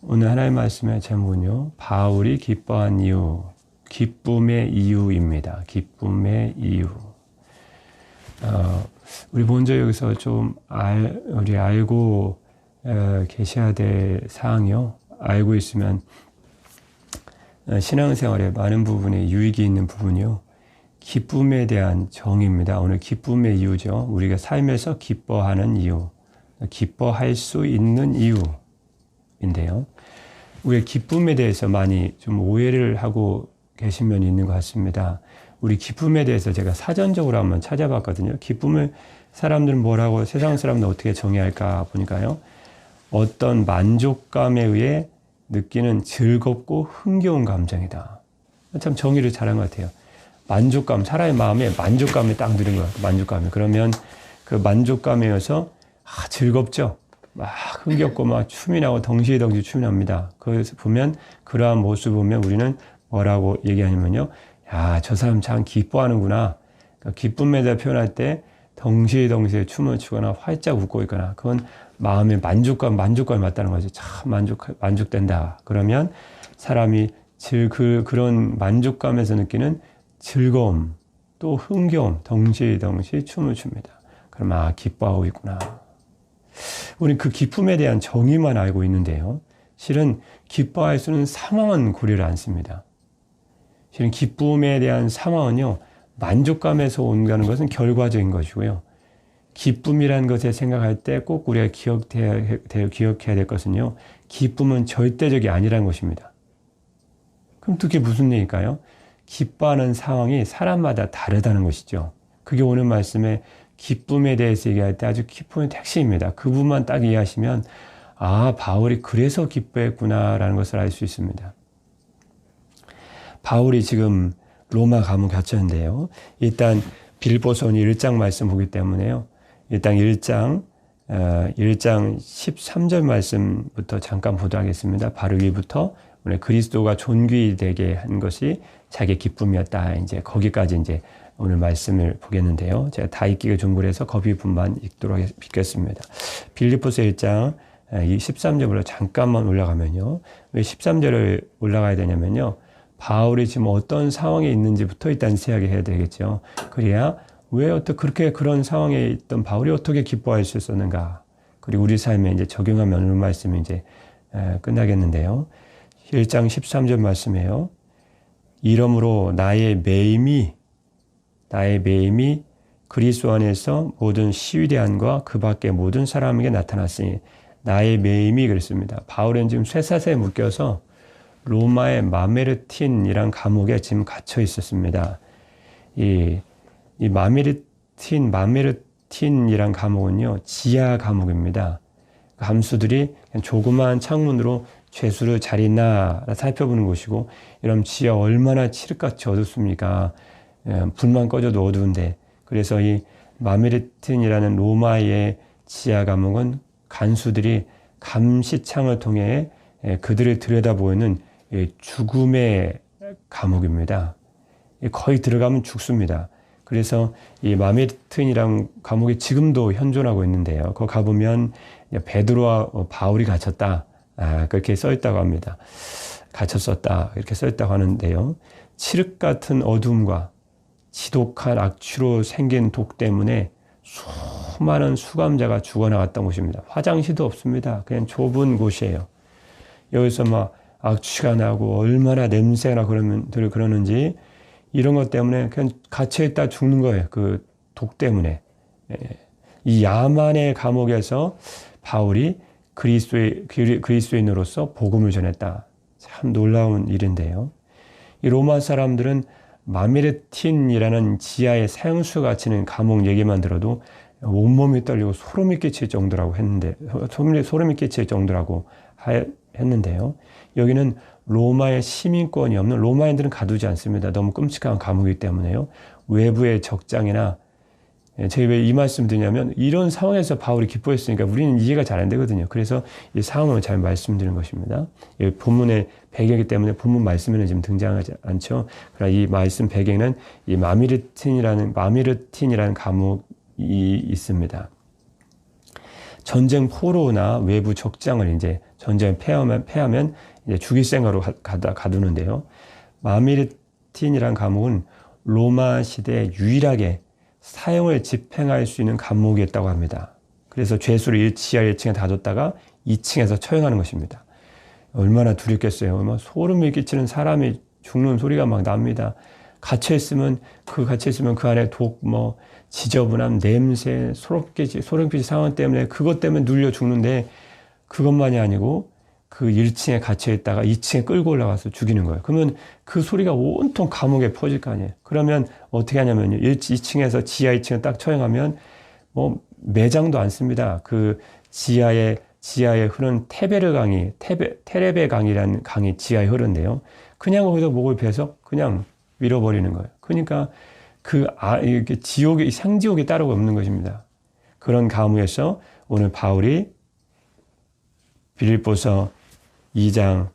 오늘 하나님의 말씀의 제목은요, 바울이 기뻐한 이유, 기쁨의 이유입니다. 기쁨의 이유. 우리 먼저 여기서 좀 우리 알고 계셔야 될 사항이요. 알고 있으면 신앙생활에 많은 부분에 유익이 있는 부분이요. 기쁨에 대한 정의입니다. 오늘 기쁨의 이유죠. 우리가 살면서 기뻐하는 이유, 기뻐할 수 있는 이유인데요. 우리가 기쁨에 대해서 많이 좀 오해를 하고 계신 면이 있는 것 같습니다. 우리 기쁨에 대해서 제가 사전적으로 한번 찾아봤거든요. 기쁨을 사람들은 뭐라고, 세상 사람들은 어떻게 정의할까 보니까요. 어떤 만족감에 의해 느끼는 즐겁고 흥겨운 감정이다. 참 정의를 잘한 것 같아요. 만족감, 사람의 마음에 만족감이 딱 들은 것 같아요. 만족감이. 그러면 그 만족감에 의해서 즐겁죠. 막 흥겹고 막 춤이 나고 덩실덩실 춤이 납니다. 그래서 보면 그러한 모습 보면 우리는 뭐라고 얘기하냐면요. 야, 저 사람 참 기뻐하는구나. 그러니까 기쁨에 대해 표현할 때 덩실덩실 춤을 추거나 활짝 웃고 있거나 그건 마음의 만족감이 맞다는 거죠. 참 만족된다. 그러면 사람이 그런 만족감에서 느끼는 즐거움, 또 흥겨움, 덩실덩실 춤을 춥니다. 그럼 기뻐하고 있구나. 우리는 그 기쁨에 대한 정의만 알고 있는데요. 실은 기뻐할 수 있는 상황은 고려를 안 씁니다. 실은 기쁨에 대한 상황은요, 만족감에서 온다는 것은 결과적인 것이고요. 기쁨이라는 것에 생각할 때 꼭 우리가 기억해야 될 것은요, 기쁨은 절대적이 아니라는 것입니다. 그럼 그게 무슨 얘기일까요? 기뻐하는 상황이 사람마다 다르다는 것이죠. 그게 오늘 말씀에 기쁨에 대해서 얘기할 때 아주 기쁨의 핵심입니다. 그 부분만 딱 이해하시면 바울이 그래서 기뻐했구나라는 것을 알 수 있습니다. 바울이 지금 로마 감옥 갇혔는데요. 일단 빌립보서 1장 말씀 보기 때문에요. 일단 1장 13절 말씀부터 잠깐 보도록 하겠습니다. 바로 위부터 오늘 그리스도가 존귀 되게 한 것이 자기 기쁨이었다. 이제 거기까지 이제 오늘 말씀을 보겠는데요. 제가 다 읽기가 좀 그래서 거기 부분만 읽도록 읽겠습니다. 빌립보서 1장 13절부터 잠깐만 올라가면요. 왜 13절을 올라가야 되냐면요. 바울이 지금 어떤 상황에 있는지부터 일단 이야기해야 되겠죠. 그래야 왜 어떻게 그렇게 그런 상황에 있던 바울이 어떻게 기뻐할 수 있었는가. 그리고 우리 삶에 이제 적용하면 오늘 말씀이 이제 끝나겠는데요. 1장 13절 말씀이에요. 이러므로 나의 매임이 그리스도 안에서 모든 시위대안과 그 밖의 모든 사람에게 나타났으니 나의 매임이 그랬습니다. 바울은 지금 쇠사슬에 묶여서 로마의 마메르틴이란 감옥에 지금 갇혀 있었습니다. 이 마메르틴이란 감옥은요, 지하 감옥입니다. 감수들이 조그마한 창문으로 죄수를 잘 있나 살펴보는 곳이고, 이런 지하 얼마나 칠흑같이 어둡습니까? 불만 꺼져도 어두운데. 그래서 이 마메르틴이라는 로마의 지하 감옥은 간수들이 감시창을 통해 그들을 들여다보는 죽음의 감옥입니다. 거의 들어가면 죽습니다. 그래서 이 마메르틴이란 감옥이 지금도 현존하고 있는데요. 거기 가보면 베드로와 바울이 갇혔다. 그렇게 써있다고 합니다. 갇혔었다. 이렇게 써있다고 하는데요. 칠흑 같은 어둠과 지독한 악취로 생긴 독 때문에 수많은 수감자가 죽어나갔던 곳입니다. 화장실도 없습니다. 그냥 좁은 곳이에요. 여기서 막 악취가 나고 얼마나 냄새가 그러는지 이런 것 때문에 그냥 갇혀있다 죽는 거예요. 그 독 때문에. 이 야만의 감옥에서 바울이 그리스도인으로서 복음을 전했다. 참 놀라운 일인데요. 이 로마 사람들은 마메르틴이라는 지하의 생수 갇히는 감옥 얘기만 들어도 온몸이 떨리고 소름이 끼칠 정도라고 했는데요. 여기는 로마의 시민권이 없는, 로마인들은 가두지 않습니다. 너무 끔찍한 감옥이기 때문에요. 외부의 적장이나, 제가 왜 이 말씀 드리냐면 이런 상황에서 바울이 기뻐했으니까 우리는 이해가 잘 안 되거든요. 그래서 이 상황을 잘 말씀드리는 것입니다. 본문의 배경이기 때문에 본문 말씀에는 지금 등장하지 않죠. 그러나 이 말씀 배경은 이 마메르틴이라는 감옥이 있습니다. 전쟁 포로나 외부 적장을 이제 전쟁 패하면 이제 죽일 생각으로 가두는데요. 마미르틴이란 감옥은 로마 시대에 유일하게 사형을 집행할 수 있는 감옥이었다고 합니다. 그래서 죄수를 지하 1층에 닫았다가 2층에서 처형하는 것입니다. 얼마나 두렵겠어요. 얼마나 소름이 끼치는 사람이 죽는 소리가 막 납니다. 갇혀있으면 그 안에 독, 지저분함, 냄새, 소름끼치 상황 때문에 그것 때문에 눌려 죽는데 그것만이 아니고 그 1층에 갇혀있다가 2층에 끌고 올라가서 죽이는 거예요. 그러면 그 소리가 온통 감옥에 퍼질 거 아니에요. 그러면 어떻게 하냐면요. 2층에서 지하 2층에 딱 처형하면 매장도 안 씁니다. 그 지하에 흐르는 테레베 강이라는 강이 지하에 흐르는데요. 그냥 거기서 목을 베서 그냥 밀어버리는 거예요. 그러니까 이렇게 상지옥이 따로 없는 것입니다. 그런 감옥에서 오늘 바울이 빌립보서 2장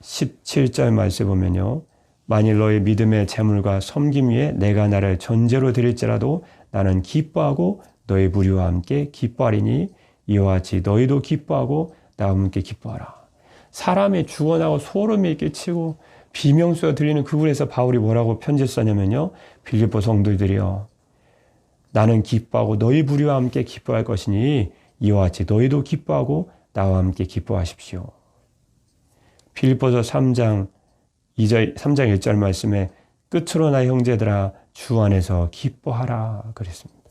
17절 말씀에 보면요. 만일 너의 믿음의 재물과 섬김 위에 내가 나를 전제로 드릴지라도 나는 기뻐하고 너의 무리와 함께 기뻐하리니 이와 같이 너희도 기뻐하고 나와 함께 기뻐하라. 사람이 죽어나고 소름이 끼치고 비명소리가 들리는 그 굴에서 바울이 뭐라고 편지를 썼냐면요. 빌립보 성도들이여 나는 기뻐하고 너희 무리와 함께 기뻐할 것이니 이와 같이 너희도 기뻐하고 나와 함께 기뻐하십시오. 빌립보서 3장 1절 말씀에 끝으로 나의 형제들아 주 안에서 기뻐하라 그랬습니다.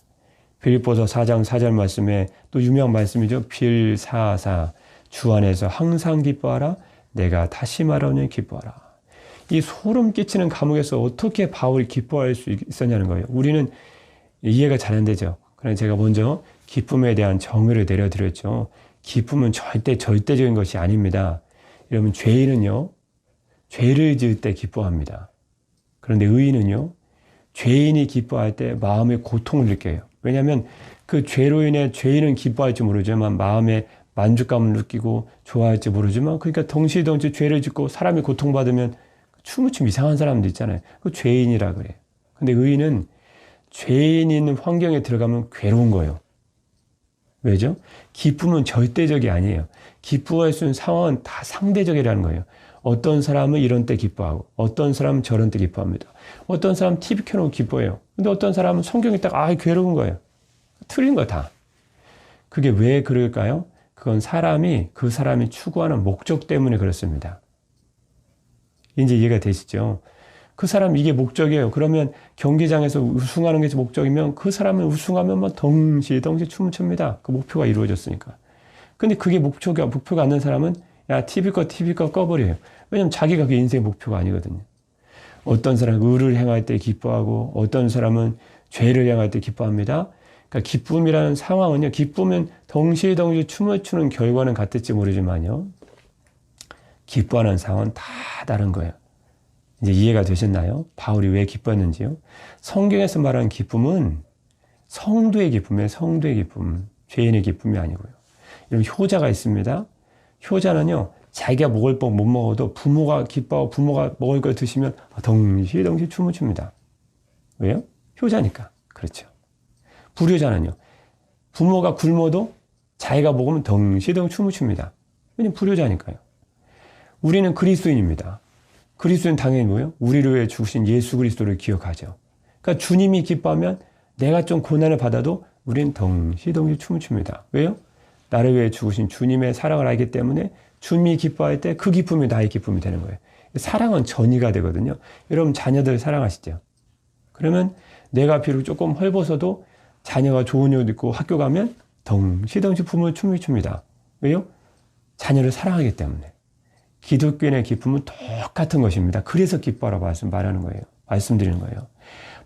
빌립보서 4장 4절 말씀에 또 유명한 말씀이죠. 빌사사 주 안에서 항상 기뻐하라 내가 다시 말하오니 기뻐하라. 이 소름 끼치는 감옥에서 어떻게 바울이 기뻐할 수 있었냐는 거예요. 우리는 이해가 잘 안 되죠. 그래서 제가 먼저 기쁨에 대한 정의를 내려드렸죠. 기쁨은 절대적인 것이 아닙니다. 여러분 죄인은요. 죄를 지을 때 기뻐합니다. 그런데 의인은요. 죄인이 기뻐할 때 마음의 고통을 느껴요. 왜냐하면 그 죄로 인해 죄인은 기뻐할지 모르지만 마음의 만족감을 느끼고 좋아할지 모르지만 그러니까 덩치덩치 죄를 짓고 사람이 고통받으면 춤을 이상한 사람도 있잖아요. 그 죄인이라 그래요. 근데 의인은 죄인이 있는 환경에 들어가면 괴로운 거예요. 왜죠? 기쁨은 절대적이 아니에요. 기뻐할 수 있는 상황은 다 상대적이라는 거예요. 어떤 사람은 이런 때 기뻐하고 어떤 사람은 저런 때 기뻐합니다. 어떤 사람은 TV 켜놓고 기뻐해요. 근데 어떤 사람은 성경 읽다가 괴로운 거예요. 틀린 거 다. 그게 왜 그럴까요? 그건 그 사람이 추구하는 목적 때문에 그렇습니다. 이제 이해가 되시죠? 그 사람 이게 목적이에요. 그러면 경기장에서 우승하는 게 목적이면 그 사람은 우승하면 덩시 춤을 춥니다. 그 목표가 이루어졌으니까. 근데 그게 목표가 안 된 사람은 TV 거 꺼버려요. 왜냐면 자기가 그 인생의 목표가 아니거든요. 어떤 사람은 의를 행할 때 기뻐하고 어떤 사람은 죄를 행할 때 기뻐합니다. 그러니까 기쁨이라는 상황은요. 기쁨은 덩시 춤을 추는 결과는 같을지 모르지만요. 기뻐하는 상황은 다 다른 거예요. 이제 이해가 되셨나요? 바울이 왜 기뻐했는지요? 성경에서 말하는 기쁨은 성도의 기쁨이에요. 성도의 기쁨. 죄인의 기쁨이 아니고요. 이런 효자가 있습니다. 효자는요. 자기가 먹을 법 못 먹어도 부모가 기뻐하고 부모가 먹을 걸 드시면 덩시 춤을 춥니다. 왜요? 효자니까. 그렇죠. 불효자는요. 부모가 굶어도 자기가 먹으면 덩시 춤을 춥니다. 왜냐면 불효자니까요. 우리는 그리스도인입니다. 그리스도인 당연히 뭐예요? 우리를 위해 죽으신 예수 그리스도를 기억하죠. 그러니까 주님이 기뻐하면 내가 좀 고난을 받아도 우리는 덩시 춤을 춥니다. 왜요? 나를 위해 죽으신 주님의 사랑을 알기 때문에 주님이 기뻐할 때 그 기쁨이 나의 기쁨이 되는 거예요. 사랑은 전이가 되거든요. 여러분 자녀들 사랑하시죠? 그러면 내가 비록 조금 헐벗어도 자녀가 좋은 옷 입고 학교 가면 덩시 춤을 춥니다. 왜요? 자녀를 사랑하기 때문에. 기독교인의 기쁨은 똑같은 것입니다. 그래서 기뻐하라고 말씀드리는 거예요.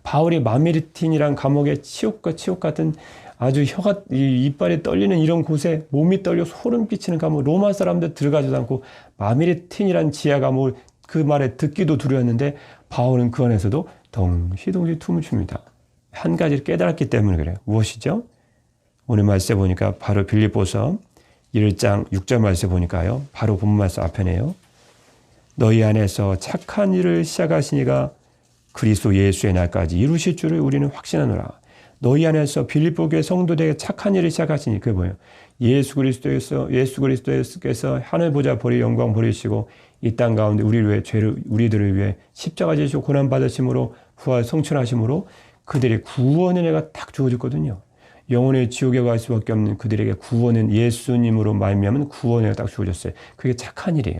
바울이 마미르틴이란 감옥에 치욕 같은 아주 이빨이 떨리는 이런 곳에 몸이 떨려 소름 끼치는 감옥, 로마 사람들 들어가지도 않고 마미르틴이란 지하 감옥을 그 말에 듣기도 두려웠는데 바울은 그 안에서도 덩시 춤을 춥니다. 한 가지를 깨달았기 때문에 그래요. 무엇이죠? 오늘 말씀에 보니까 바로 빌립보서 1장 6절 말씀에 보니까요. 바로 본문 말씀 앞에네요. 너희 안에서 착한 일을 시작하시니가 그리스도 예수의 날까지 이루실 줄을 우리는 확신하노라. 너희 안에서 빌립보 교회 성도들에게 착한 일을 시작하시니 그게 뭐예요? 예수 그리스도께서 하늘 보좌 버리 영광 버리시고 이 땅 가운데 우리들을 위해 십자가 지시고 고난 받으심으로 부활 성천하심으로 그들의 구원의 은혜가 딱 주어졌거든요. 영혼의 지옥에 갈 수밖에 없는 그들에게 구원은 예수님으로 말미암은 구원을 딱 주어졌어요. 그게 착한 일이에요.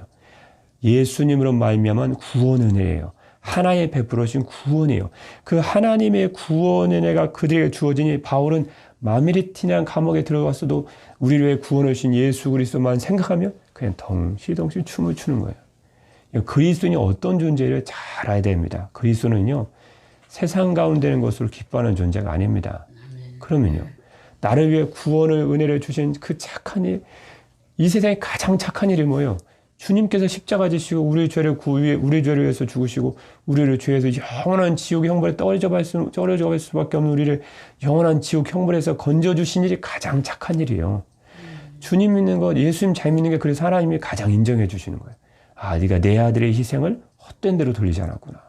예수님으로 말미암은 구원 은혜예요. 하나의 베풀어진 구원이에요. 그 하나님의 구원 은혜가 그들에게 주어지니 바울은 마미리티냐 감옥에 들어갔어도 우리를 위해 구원을 주신 예수 그리스도만 생각하며 그냥 덩실덩실 춤을 추는 거예요. 그리스도인이 어떤 존재를 잘 알아야 됩니다. 그리스도는요, 세상 가운데 있는 것으로 기뻐하는 존재가 아닙니다. 그러면요, 나를 위해 구원을 은혜를 주신 그 착한 일, 이 세상에 가장 착한 일이 뭐예요? 주님께서 십자가 지시고 우리 죄를 위해서 죽으시고 우리를 죄에서 영원한 지옥의 형벌에 떨어져 갈 수밖에 없는 우리를 영원한 지옥 형벌에서 건져주신 일이 가장 착한 일이에요. 주님 믿는 것, 예수님 잘 믿는 게 그래서 하나님이 가장 인정해 주시는 거예요. 아, 네가 내 아들의 희생을 헛된 대로 돌리지 않았구나.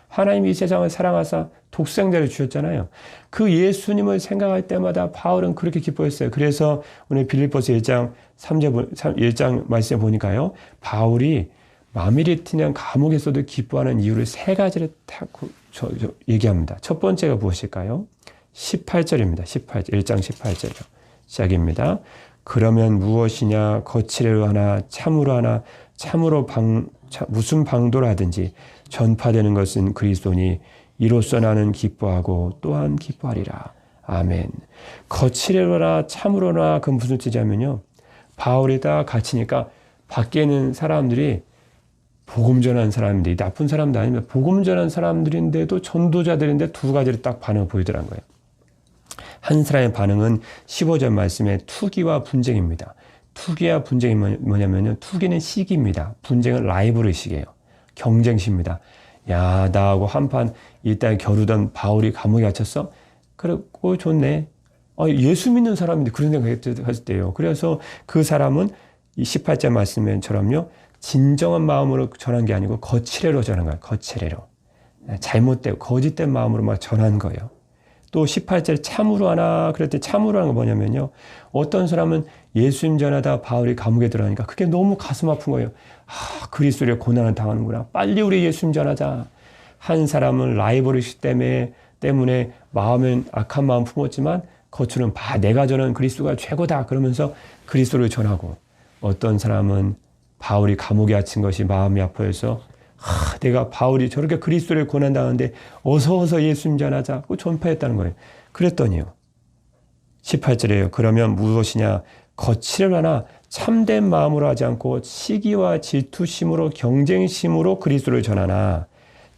하나님이 이 세상을 사랑하사 독생자를 주셨잖아요. 그 예수님을 생각할 때마다 바울은 그렇게 기뻐했어요. 그래서 오늘 빌립보서 1장 말씀에 보니까요, 바울이 마미리티냐 감옥에서도 기뻐하는 이유를 세 가지를 딱 얘기합니다. 첫 번째가 무엇일까요? 18절입니다. 1장 18절이요. 시작입니다. 그러면 무엇이냐 거칠애로 하나 참으로 하나 무슨 방도로 하든지 전파되는 것은 그리스도니 이로써 나는 기뻐하고 또한 기뻐하리라. 아멘. 거칠애로나 참으로나 그 무슨 뜻이냐면요, 바울이 다 갇히니까 밖에 있는 사람들이 복음 전하는 사람인데 나쁜 사람도 아닙니다. 복음 전하는 사람들인데도 전도자들인데 두 가지를 딱 반응을 보이더란 거예요. 한 사람의 반응은 15절 말씀에 투기와 분쟁입니다. 투기와 분쟁이 뭐냐면요, 투기는 시기입니다. 분쟁은 라이벌의식이에요. 경쟁심입니다. 야, 나하고 한판 일단 겨루던 바울이 감옥에 갇혔어? 그리고 좋네. 예수 믿는 사람인데 그런 생각했을 때요. 그래서 그 사람은 이 18절 말씀처럼요, 진정한 마음으로 전한 게 아니고 거칠애로 전한 거예요. 거칠애로. 잘못되고 거짓된 마음으로 막 전한 거예요. 또 18절 참으로 하나, 그럴 때 참으로 하는 거 뭐냐면요, 어떤 사람은 예수님 전하다 바울이 감옥에 들어가니까 그게 너무 가슴 아픈 거예요. 아, 그리스도의 고난을 당하는구나. 빨리 우리 예수님 전하자. 한 사람은 라이벌의식 때문에 마음은 악한 마음 품었지만 겉으로는 내가 전하는 그리스도가 최고다 그러면서 그리스도를 전하고, 어떤 사람은 바울이 감옥에 갇힌 것이 마음이 아파서 내가 바울이 저렇게 그리스도를 고난당하는데 어서 예수님 전하자 고 전파했다는 거예요. 그랬더니요, 18절에요. 그러면 무엇이냐 거칠애로 하나 참된 마음으로 하지 않고 시기와 질투심으로 경쟁심으로 그리스도를 전하나,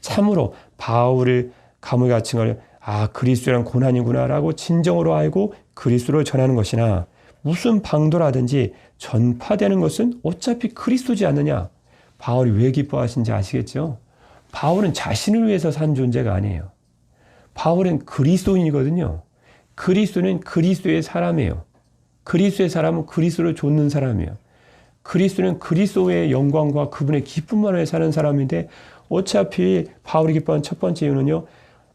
참으로 바울을 감옥에 갇힌 걸 그리스도란 고난이구나 라고 진정으로 알고 그리스도를 전하는 것이나, 무슨 방도라든지 전파되는 것은 어차피 그리스도지 않느냐. 바울이 왜 기뻐하신지 아시겠죠? 바울은 자신을 위해서 산 존재가 아니에요. 바울은 그리스도인이거든요. 그리스도는 그리스도의 사람이에요. 그리스도의 사람은 그리스도를 좇는 사람이에요. 그리스도는 그리스도의 영광과 그분의 기쁨만을 위해 사는 사람인데, 어차피 바울이 기뻐하는 첫 번째 이유는요,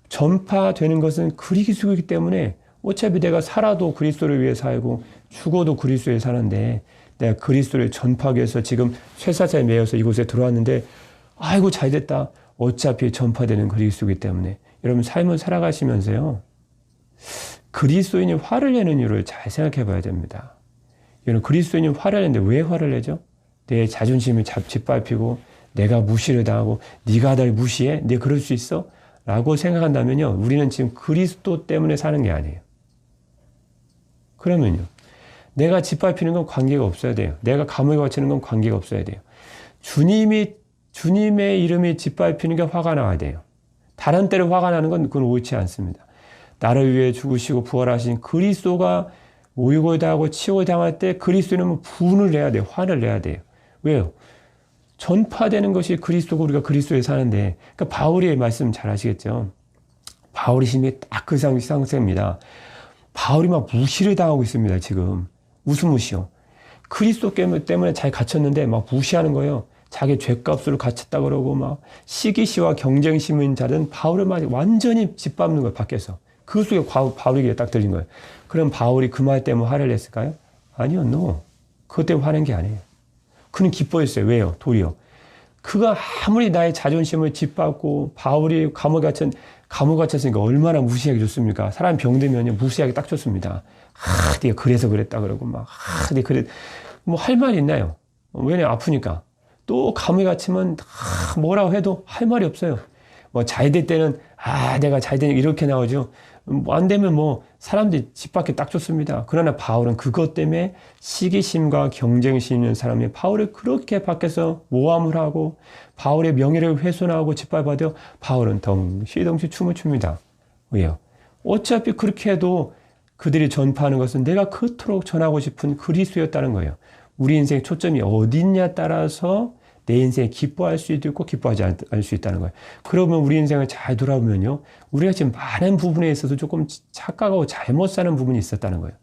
전파되는 것은 그리스도이기 때문에 어차피 내가 살아도 그리스도를 위해 살고 죽어도 그리스도에 사는데, 내가 그리스도를 전파하기 위해서 지금 쇠사슬에 매여서 이곳에 들어왔는데 아이고 잘됐다. 어차피 전파되는 그리스도이기 때문에 여러분 삶을 살아가시면서요, 그리스도인이 화를 내는 이유를 잘 생각해 봐야 됩니다. 여러분, 그리스도인이 화를 내는데 왜 화를 내죠? 내 자존심이 짓밟히고 내가 무시를 당하고 네가 날 무시해? 네 그럴 수 있어? 라고 생각한다면요, 우리는 지금 그리스도 때문에 사는 게 아니에요. 그러면요, 내가 짓밟히는 건 관계가 없어야 돼요. 내가 감옥에 갇히는 건 관계가 없어야 돼요. 주님의 이름이 짓밟히는 게 화가 나야 돼요. 다른 때로 화가 나는 건 그건 옳지 않습니다. 나를 위해 죽으시고 부활하신 그리스도가 모욕을 당하고 치욕을 당할 때 그리스도는 분을 내야 돼요. 화를 내야 돼요. 왜요? 전파되는 것이 그리스도고 우리가 그리스도에 사는데, 그러니까 바울의 말씀 잘 아시겠죠? 바울의 심이 딱 그 상태입니다. 바울이 막 무시를 당하고 있습니다. 지금 무슨 무시요? 그리스도 때문에 잘 갇혔는데 막 무시하는 거예요. 자기 죄값으로 갇혔다 그러고 막 시기시와 경쟁심인 자들은 바울을 막 완전히 짓밟는 거예요. 밖에서. 그 속에 바울에게 딱 들린 거예요. 그럼 바울이 그 말 때문에 화를 냈을까요? 아니요, no. 그것 때문에 화낸 게 아니에요. 그는 기뻐했어요. 왜요? 도리어. 그가 아무리 나의 자존심을 짓밟고 바울이 감옥에 갇혔으니까 얼마나 무시하기 좋습니까? 사람 병들면요, 무시하기 딱 좋습니다. 네가 그래서 그랬다 그러고 네가 그래. 뭐 할 말이 있나요? 왜냐, 아프니까. 또 감옥에 갇히면 뭐라고 해도 할 말이 없어요. 뭐 잘 될 때는 내가 잘 되니까 이렇게 나오죠. 안 되면 뭐 사람들이 짓밟기 딱 좋습니다. 그러나 바울은 그것 때문에 시기심과 경쟁심 있는 사람이 바울을 그렇게 밖에서 모함을 하고 바울의 명예를 훼손하고 짓밟아도 바울은 덩실덩실 춤을 춥니다. 왜요? 어차피 그렇게 해도 그들이 전파하는 것은 내가 그토록 전하고 싶은 그리스도였다는 거예요. 우리 인생의 초점이 어디 있냐에 따라서 내 인생에 기뻐할 수도 있고 기뻐하지 않을 수 있다는 거예요. 그러면 우리 인생을 잘 돌아보면요, 우리가 지금 많은 부분에 있어서 조금 착각하고 잘못 사는 부분이 있었다는 거예요.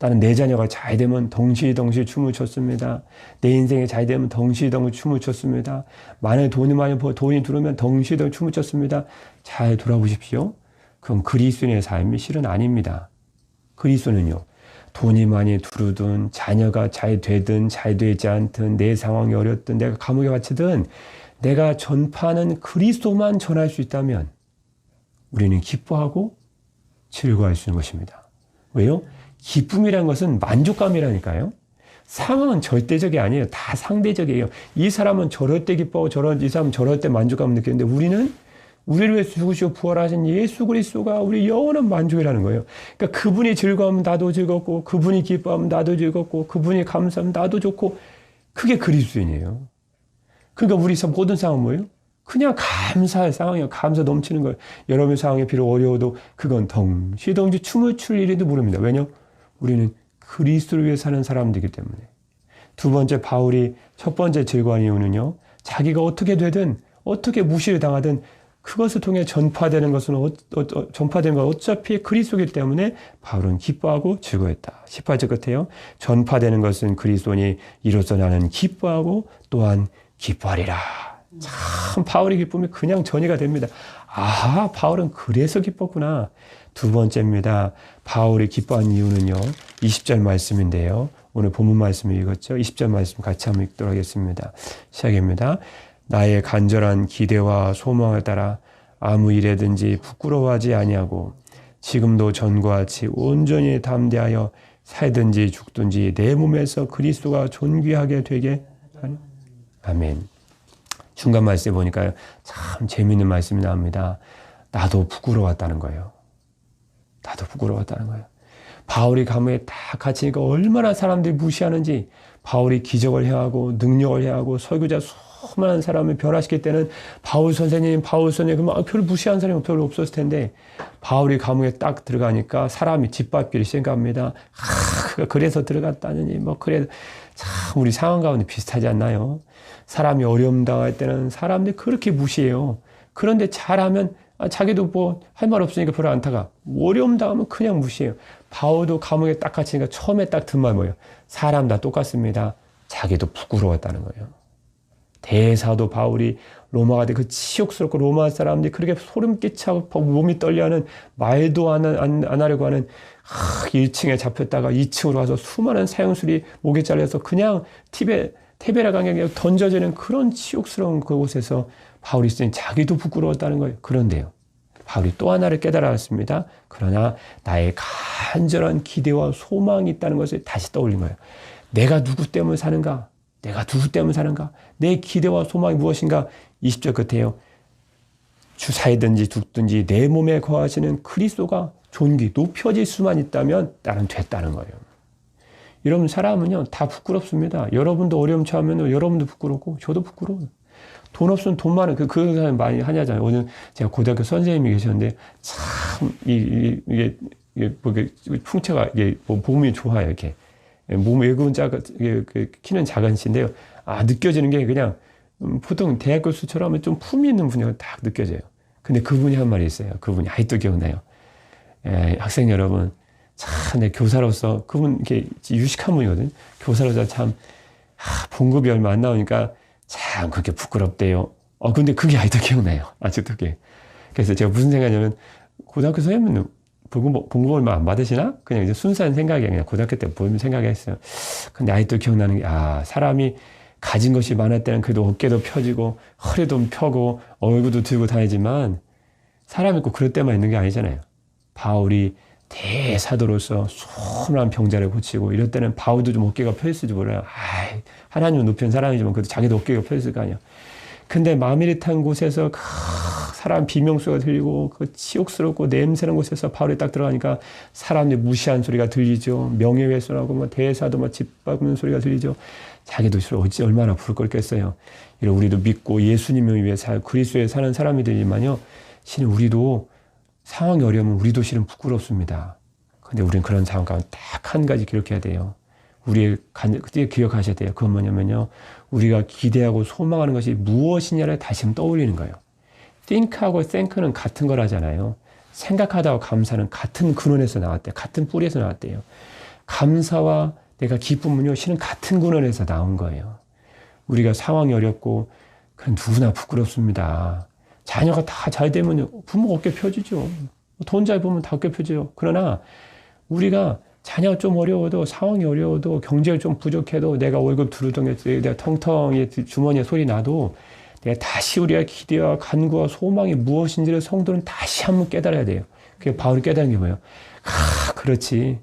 나는 내 자녀가 잘 되면 덩실덩실 춤을 췄습니다. 내 인생이 잘 되면 덩실덩실 춤을 췄습니다. 만약에 돈이 들어오면 덩실덩실 춤을 췄습니다. 잘 돌아보십시오. 그럼 그리스도인의 삶이 실은 아닙니다. 그리스도는요, 돈이 많이 들어오든 자녀가 잘 되든 잘 되지 않든 내 상황이 어렵든 내가 감옥에 갇히든 내가 전파하는 그리스도만 전할 수 있다면 우리는 기뻐하고 즐거워할 수 있는 것입니다. 왜요? 기쁨이란 것은 만족감이라니까요. 상황은 절대적이 아니에요. 다 상대적이에요. 이 사람은 저럴 때 기뻐하고 이 사람은 저럴 때 만족감을 느끼는데 우리를 위해서 죽으시고 부활하신 예수 그리스도가 우리 영원한 만족이라는 거예요. 그러니까 그분이 즐거우면 나도 즐겁고 그분이 기뻐하면 나도 즐겁고 그분이 감사하면 나도 좋고 그게 그리스도인이에요. 그러니까 우리 모든 상황은 뭐예요? 그냥 감사할 상황이에요. 감사 넘치는 거예요. 여러분의 상황이 비록 어려워도 그건 덩실덩실 춤을 출 일인도 모릅니다. 왜냐? 우리는 그리스도를 위해 사는 사람들이기 때문에. 두 번째, 바울이 첫 번째 즐거운 이유는요, 자기가 어떻게 되든 어떻게 무시를 당하든 그것을 통해 전파되는 것은 전파되는 건 어차피 그리스도이기 때문에 바울은 기뻐하고 즐거워했다. 18절 끝에요. 전파되는 것은 그리스도니 이로써 나는 기뻐하고 또한 기뻐하리라. 참 바울의 기쁨이 그냥 전이가 됩니다. 바울은 그래서 기뻤구나. 두 번째입니다. 바울이 기뻐한 이유는요, 20절 말씀인데요. 오늘 본문 말씀을 읽었죠. 20절 말씀 같이 한번 읽도록 하겠습니다. 시작입니다. 나의 간절한 기대와 소망을 따라 아무 일에든지 부끄러워하지 아니하고 지금도 전과 같이 온전히 담대하여 살든지 죽든지 내 몸에서 그리스도가 존귀하게 되게 하니. 아멘. 중간 말씀에 보니까요, 참 재미있는 말씀이 나옵니다. 나도 부끄러웠다는 거예요. 나도 부끄러웠다는 거예요. 바울이 감옥에 딱 갇히니까 얼마나 사람들이 무시하는지, 바울이 기적을 해하고 능력을 해하고 설교자 수많은 사람을 변화시킬 때는 바울 선생님 그러면 별로 무시하는 사람이 별로 없었을 텐데 바울이 감옥에 딱 들어가니까 사람이 짓밟기를 시작합니다. 그래서 들어갔다느니 그래. 참 우리 상황 가운데 비슷하지 않나요? 사람이 어려움 당할 때는 사람들이 그렇게 무시해요. 그런데 잘하면 자기도 할 말 없으니까 별로 안 타가. 어려움 당하면 그냥 무시해요. 바울도 감옥에 딱 갇히니까 처음에 딱 든 말 뭐예요? 사람 다 똑같습니다. 자기도 부끄러웠다는 거예요. 대사도 바울이 로마가 돼 그 치욕스럽고 로마 사람들이 그렇게 소름 끼치고 몸이 떨려하는 말도 안 하려고 하는 1층에 잡혔다가 2층으로 가서 수많은 사형술이 목에 잘려서 그냥 티베라 강에 던져지는 그런 치욕스러운 그곳에서 바울이 있으니 자기도 부끄러웠다는 거예요. 그런데요, 바울이 또 하나를 깨달았습니다. 그러나 나의 간절한 기대와 소망이 있다는 것을 다시 떠올린 거예요. 내가 누구 때문에 사는가? 내가 누구 때문에 사는가? 내 기대와 소망이 무엇인가? 20절 끝에요. 살든지 죽든지 내 몸에 거하시는 그리스도가 높여질 수만 있다면 나는 됐다는 거예요. 여러분, 사람은요 다 부끄럽습니다. 여러분도 어려움 처하면 여러분도 부끄럽고 저도 부끄러워요. 돈 없으면 돈 많은 그 사람 많이 하냐잖아요. 오늘 제가 고등학교 선생님이 계셨는데 참 이게 풍채가 몸이 좋아요. 이렇게 몸 외국은 키는 작으신데요. 느껴지는 게 그냥 보통 대학 교수처럼 좀 품이 있는 분이 딱 느껴져요. 근데 그분이 한 말이 있어요. 그분이 아직도 기억나요. 학생 여러분, 참 내 교사로서 그분 이렇게 유식한 분이거든요. 교사로서 참 봉급이 얼마 안 나오니까 참 그렇게 부끄럽대요. 근데 그게 아직도 기억나요. 아직도 그게. 그래서 제가 무슨 생각이냐면 고등학교 선생님은 봉급 얼마 안 받으시나? 그냥 이제 순수한 생각이 그냥 고등학교 때 보면 생각했어요. 근데 아직도 기억나는 게, 사람이 가진 것이 많을 때는 그래도 어깨도 펴지고, 허리도 펴고, 얼굴도 들고 다니지만, 사람이 꼭 그럴 때만 있는 게 아니잖아요. 바울이 대사도로서 수많은 병자를 고치고, 이럴 때는 바울도 좀 어깨가 펴있을지 몰라요. 하나님은 높은 사람이지만, 그래도 자기도 어깨가 펴있을 거 아니에요. 근데 마미릿한 곳에서 사람 비명소리가 들리고 그 치욕스럽고 냄새나는 곳에서 바울이 딱 들어가니까 사람들이 무시한 소리가 들리죠. 명예훼손하고 뭐 대사도 막 짓밟는 소리가 들리죠. 자기도 어찌 얼마나 부를 걸 겠어요. 우리도 믿고 예수님을 위해 그리스도에 사는 사람이들이지만요. 실은 우리도 상황이 어려우면 우리도 실은 부끄럽습니다. 근데 우리는 그런 상황 가운데 딱 한 가지 기억해야 돼요. 그때 기억하셔야 돼요. 그건 뭐냐면요. 우리가 기대하고 소망하는 것이 무엇이냐를 다시 한번 떠올리는 거예요. think하고 thank는 같은 거라잖아요. 생각하다와 감사는 같은 근원에서 나왔대요. 같은 뿌리에서 나왔대요. 감사와 내가 기쁨은요, 실은 같은 근원에서 나온 거예요. 우리가 상황이 어렵고, 그건 누구나 부끄럽습니다. 자녀가 다 잘 되면 부모 어깨 펴지죠. 돈 잘 보면 다 어깨 펴지죠. 그러나 우리가 자녀가 좀 어려워도, 상황이 어려워도, 경제가 좀 부족해도, 내가 월급 두루덩이, 내가 텅텅이 주머니에 소리 나도, 내가 다시 우리가 기대와 간구와 소망이 무엇인지를 성도는 다시 한번 깨달아야 돼요. 그게 바울이 깨달은 게 뭐예요? 그렇지.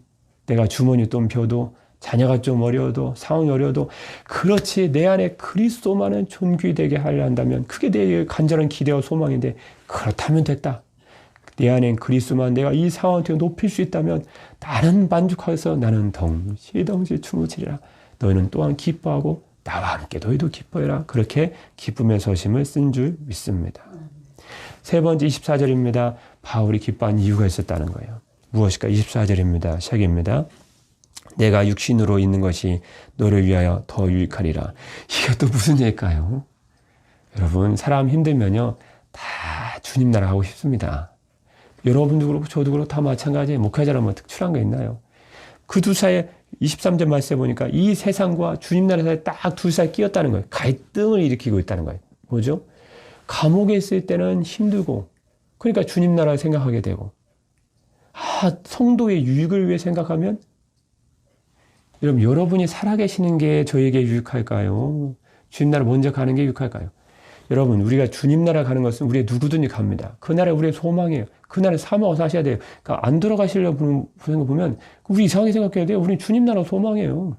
내가 주머니 좀 펴도, 자녀가 좀 어려워도, 상황이 어려워도, 그렇지. 내 안에 그리스도만은 존귀되게 하려 한다면, 그게 내 간절한 기대와 소망인데, 그렇다면 됐다. 내 안엔 그리스도만 내가 이 상황을 높일 수 있다면 나는 만족해서 나는 덩실덩실 춤을 추리라. 너희는 또한 기뻐하고 나와 함께 너희도 기뻐해라. 그렇게 기쁨의 서심을 쓴 줄 믿습니다. 세 번째 24절입니다. 바울이 기뻐한 이유가 있었다는 거예요. 무엇일까? 24절입니다. 시작입니다. 내가 육신으로 있는 것이 너를 위하여 더 유익하리라. 이게 또 무슨 얘기일까요? 여러분, 사람 힘들면요, 다 주님 나라 하고 싶습니다. 여러분도 그렇고 저도 그렇고 다 마찬가지예요. 목회자라면 뭐 특출한 게 있나요? 그 두 사이에 23절 말씀에 보니까 이 세상과 주님 나라 사이에 딱 두 사이 끼었다는 거예요. 갈등을 일으키고 있다는 거예요. 뭐죠? 감옥에 있을 때는 힘들고, 그러니까 주님 나라를 생각하게 되고, 성도의 유익을 위해 생각하면, 여러분이 살아계시는 게 저에게 유익할까요? 주님 나라 먼저 가는 게 유익할까요? 여러분, 우리가 주님 나라 가는 것은 우리의 누구든지 갑니다. 그 나라 우리의 소망이에요. 그 나라 사모하고 사셔야 돼요. 그러니까 안 들어가시려고 보는 거 보면 우리 이상하게 생각해야 돼요. 우리는 주님 나라 소망이에요.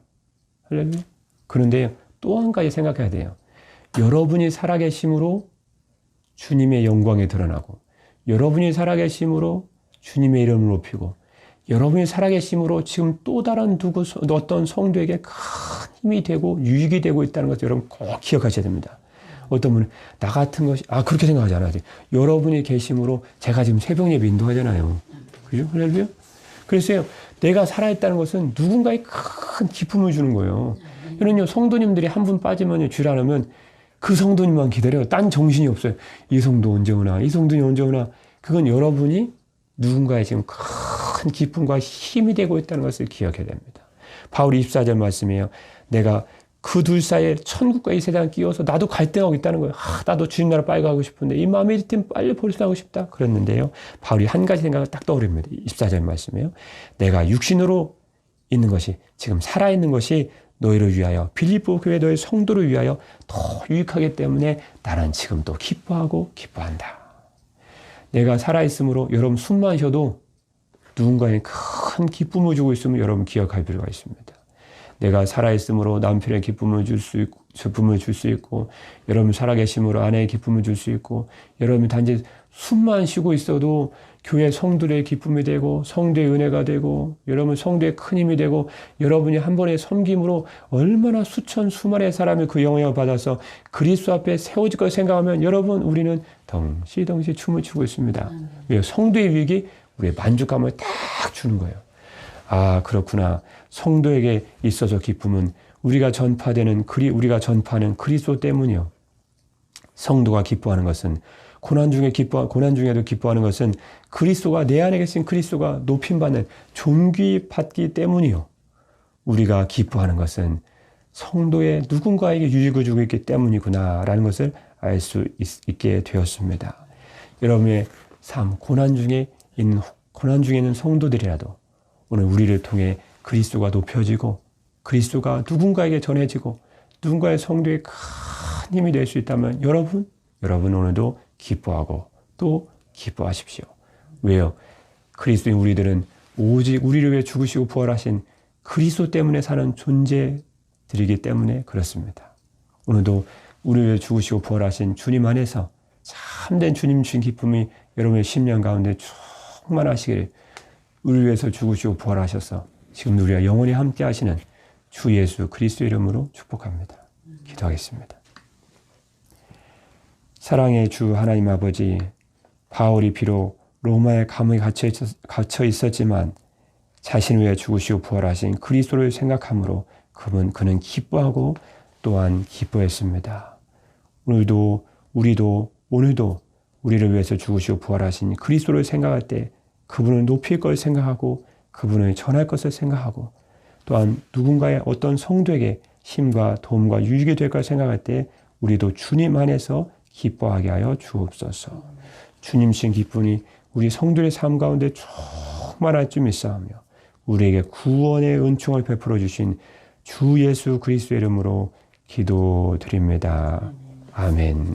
할렐루야. 그런데 또 한 가지 생각해야 돼요. 여러분이 살아계심으로 주님의 영광이 드러나고, 여러분이 살아계심으로 주님의 이름을 높이고, 여러분이 살아계심으로 지금 또 다른 어떤 성도에게 큰 힘이 되고 유익이 되고 있다는 것을 여러분 꼭 기억하셔야 됩니다. 어떤 분은 나 같은 것이 그렇게 생각하지 않아야 돼요. 여러분이 계심으로 제가 지금 새벽 예배 인도하잖아요. 그죠? 할렐루야? 그래서 내가 살아있다는 것은 누군가에 큰 기쁨을 주는 거예요. 이런요, 성도님들이 한 분 빠지면 주일 안 하면 그 성도님만 기다려요. 딴 정신이 없어요. 이 성도 언제 오나, 이 성도님 언제 오나. 그건 여러분이 누군가의 지금 큰 기쁨과 힘이 되고 있다는 것을 기억해야 됩니다. 바울이 24절 말씀이에요. 내가 그 둘 사이에 천국과 이 세상 끼워서 나도 갈등하고 있다는 거예요. 나도 주님 나라 빨리 가고 싶은데 이 마음의 리듬 빨리 벌써하고 싶다. 그랬는데요. 바울이 한 가지 생각을 딱 떠오릅니다. 24절 말씀이에요. 내가 육신으로 있는 것이, 지금 살아있는 것이 너희를 위하여, 빌립보 교회 너희 성도를 위하여 더 유익하기 때문에 나는 지금 또 기뻐하고 기뻐한다. 내가 살아있으므로 여러분 숨만 쉬어도 누군가에 큰 기쁨을 주고 있으면 여러분 기억할 필요가 있습니다. 내가 살아있으므로 남편의 기쁨을 줄 수 있고, 여러분 살아계심으로 아내의 기쁨을 줄 수 있고, 여러분이 단지 숨만 쉬고 있어도 교회 성도의 기쁨이 되고, 성도의 은혜가 되고, 여러분 성도의 큰 힘이 되고, 여러분이 한 번의 섬김으로 얼마나 수많은 사람이 그 영향을 받아서 그리스도 앞에 세워질 걸 생각하면 여러분, 우리는 덩실덩실 춤을 추고 있습니다. 성도의 위기, 우리의 만족감을 딱 주는 거예요. 그렇구나. 성도에게 있어서 기쁨은 우리가 전파하는 그리스도 때문이요. 성도가 기뻐하는 것은 고난 중에도 기뻐하는 것은 그리스도가, 내 안에 계신 그리스도가 높임받는 존귀받기 때문이요. 우리가 기뻐하는 것은 성도의 누군가에게 유익을 주고 있기 때문이구나라는 것을 알 수 있게 되었습니다. 여러분의 삶, 고난 중에 있는 고난 중에 있는 성도들이라도 오늘 우리를 통해 그리스도가 높여지고 그리스도가 누군가에게 전해지고 누군가의 성도에 큰 힘이 될 수 있다면 여러분 오늘도 기뻐하고 또 기뻐하십시오. 왜요? 그리스도인 우리들은 오직 우리를 위해 죽으시고 부활하신 그리스도 때문에 사는 존재들이기 때문에 그렇습니다. 오늘도 우리를 위해 죽으시고 부활하신 주님 안에서 참된 주님 주신 기쁨이 여러분의 심령 가운데 충만하시기를, 우리를 위해서 죽으시고 부활하셔서 지금 우리와 영원히 함께 하시는 주 예수 그리스도 이름으로 축복합니다. 기도하겠습니다. 사랑의 주 하나님 아버지, 바울이 비록 로마의 감옥에 갇혀 있었지만 자신을 위해 죽으시고 부활하신 그리스도를 생각함으로 그는 기뻐하고 또한 기뻐했습니다. 오늘도 우리도 오늘도 우리를 위해서 죽으시고 부활하신 그리스도를 생각할 때 그분을 높일 걸 생각하고 그분을 전할 것을 생각하고 또한 누군가의 어떤 성도에게 힘과 도움과 유익이 될 걸 생각할 때 우리도 주님 안에서 기뻐하게 하여 주옵소서. 주님신 기쁨이 우리 성도의 삶 가운데 충만할 줄 믿사오며 우리에게 구원의 은총을 베풀어 주신 주 예수 그리스도의 이름으로 기도드립니다. 아멘.